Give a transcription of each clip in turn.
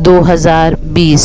2020।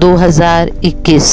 2021।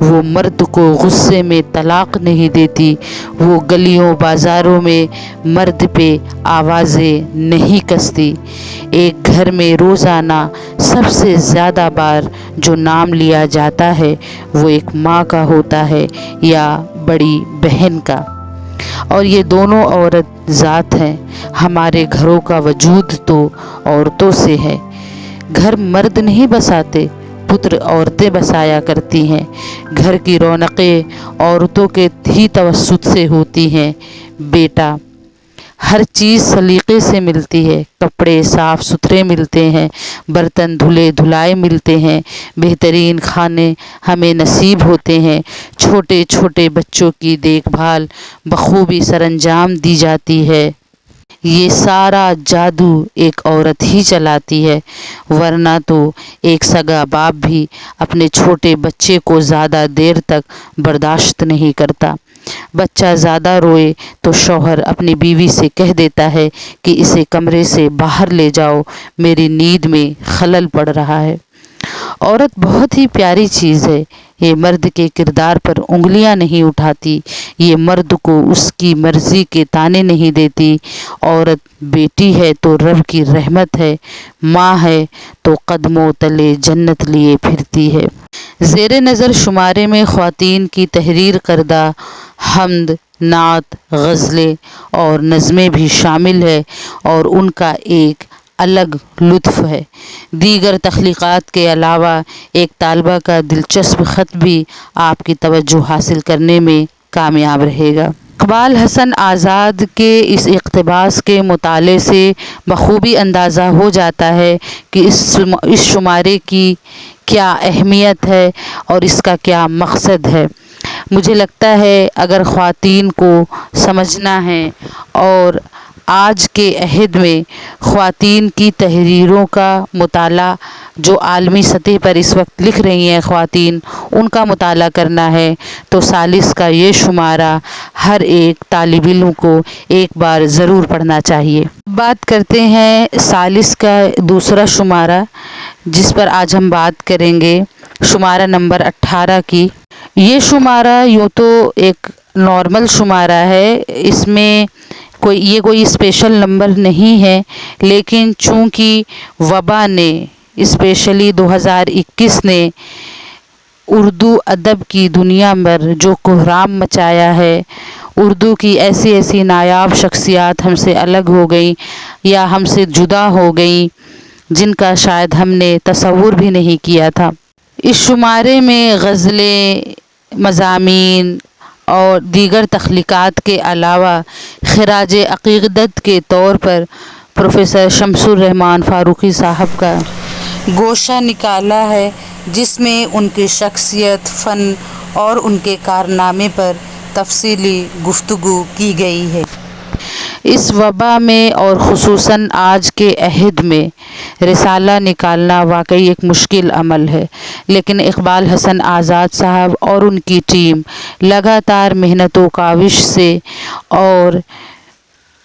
وہ مرد کو غصے میں طلاق نہیں دیتی، وہ گلیوں بازاروں میں مرد پہ آوازیں نہیں کستی۔ ایک گھر میں روزانہ سب سے زیادہ بار جو نام لیا جاتا ہے وہ ایک ماں کا ہوتا ہے یا بڑی بہن کا، اور یہ دونوں عورت ذات ہیں۔ ہمارے گھروں کا وجود تو عورتوں سے ہے۔ گھر مرد نہیں بساتے، پتر عورتیں بسایا کرتی ہیں۔ گھر کی رونقیں عورتوں کے ہی توسط سے ہوتی ہیں۔ بیٹا، ہر چیز سلیقے سے ملتی ہے، کپڑے صاف ستھرے ملتے ہیں، برتن دھلے دھلائے ملتے ہیں، بہترین کھانے ہمیں نصیب ہوتے ہیں، چھوٹے چھوٹے بچوں کی دیکھ بھال بخوبی سر انجام دی جاتی ہے۔ یہ سارا جادو ایک عورت ہی چلاتی ہے، ورنہ تو ایک سگا باپ بھی اپنے چھوٹے بچے کو زیادہ دیر تک برداشت نہیں کرتا۔ بچہ زیادہ روئے تو شوہر اپنی بیوی سے کہہ دیتا ہے کہ اسے کمرے سے باہر لے جاؤ، میری نیند میں خلل پڑ رہا ہے۔ عورت بہت ہی پیاری چیز ہے، یہ مرد کے کردار پر انگلیاں نہیں اٹھاتی، یہ مرد کو اس کی مرضی کے تانے نہیں دیتی۔ عورت بیٹی ہے تو رب کی رحمت ہے، ماں ہے تو قدموں تلے جنت لیے پھرتی ہے۔ زیر نظر شمارے میں خواتین کی تحریر کردہ حمد، نعت، غزلیں اور نظمیں بھی شامل ہے اور ان کا ایک الگ لطف ہے۔ دیگر تخلیقات کے علاوہ ایک طالبہ کا دلچسپ خط بھی آپ کی توجہ حاصل کرنے میں کامیاب رہے گا۔ اقبال حسن آزاد کے اس اقتباس کے مطالعے سے بخوبی اندازہ ہو جاتا ہے کہ اس شمارے کی کیا اہمیت ہے اور اس کا کیا مقصد ہے۔ مجھے لگتا ہے اگر خواتین کو سمجھنا ہے اور آج کے عہد میں خواتین کی تحریروں کا مطالعہ جو عالمی سطح پر اس وقت لکھ رہی ہیں خواتین، ان کا مطالعہ کرنا ہے تو ثالث کا یہ شمارہ ہر ایک طالب علم کو ایک بار ضرور پڑھنا چاہیے۔ بات کرتے ہیں ثالث کا دوسرا شمارہ جس پر آج ہم بات کریں گے، شمارہ نمبر 18 کی۔ یہ شمارہ یوں تو ایک نارمل شمارہ ہے، اس میں کوئی اسپیشل نمبر نہیں ہے، لیکن چونکہ وبا نے اسپیشلی 2021 نے اردو ادب کی دنیا پر جو کوہرام مچایا ہے، اردو کی ایسی نایاب شخصیات ہم سے الگ ہو گئیں یا ہم سے جدا ہو گئیں جن کا شاید ہم نے تصور بھی نہیں کیا تھا۔ اس شمارے میں غزلیں، مضامین اور دیگر تخلیقات کے علاوہ خراج عقیدت کے طور پر پروفیسر شمس الرحمن فاروقی صاحب کا گوشہ نکالا ہے، جس میں ان کی شخصیت، فن اور ان کے کارنامے پر تفصیلی گفتگو کی گئی ہے۔ اس وبا میں اور خصوصاً آج کے عہد میں رسالہ نکالنا واقعی ایک مشکل عمل ہے، لیکن اقبال حسن آزاد صاحب اور ان کی ٹیم لگاتار محنت و کاوش سے اور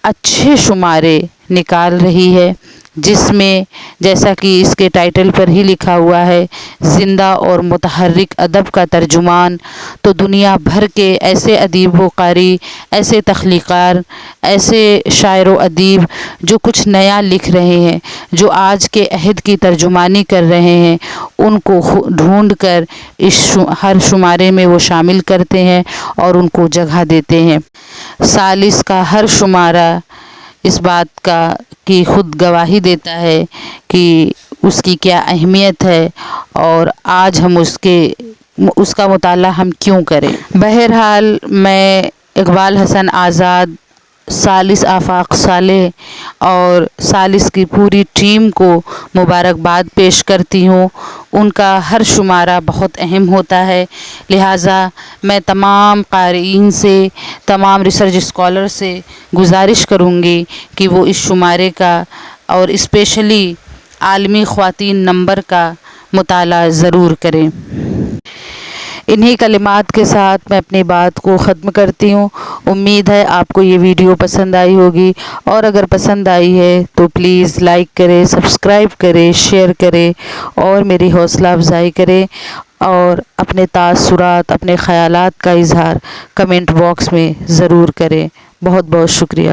اچھے شمارے نکال رہی ہے، جس میں جیسا کہ اس کے ٹائٹل پر ہی لکھا ہوا ہے، زندہ اور متحرک ادب کا ترجمان، تو دنیا بھر کے ایسے ادیب و قاری، ایسے تخلیقار، ایسے شاعر و ادیب جو کچھ نیا لکھ رہے ہیں، جو آج کے عہد کی ترجمانی کر رہے ہیں، ان کو ڈھونڈ کر ہر شمارے میں وہ شامل کرتے ہیں اور ان کو جگہ دیتے ہیں۔ ثالث کا ہر شمارہ اس بات کی خود گواہی دیتا ہے کہ اس کی کیا اہمیت ہے اور آج ہم اس کا مطالعہ ہم کیوں کریں۔ بہرحال میں اقبال حسن آزاد، ثالث آفاق صالح اور ثالث کی پوری ٹیم کو مبارکباد پیش کرتی ہوں۔ ان کا ہر شمارہ بہت اہم ہوتا ہے، لہٰذا میں تمام قارئین سے، تمام ریسرچ اسکالر سے گزارش کروں گی کہ وہ اس شمارے کا اور اسپیشلی عالمی خواتین نمبر کا مطالعہ ضرور کریں۔ انہی کلمات کے ساتھ میں اپنی بات کو ختم کرتی ہوں۔ امید ہے آپ کو یہ ویڈیو پسند آئی ہوگی، اور اگر پسند آئی ہے تو پلیز لائک کریں، سبسکرائب کریں، شیئر کریں اور میری حوصلہ افزائی کریں۔ اور اپنے تاثرات، اپنے خیالات کا اظہار کمنٹ باکس میں ضرور کریں۔ بہت بہت شکریہ۔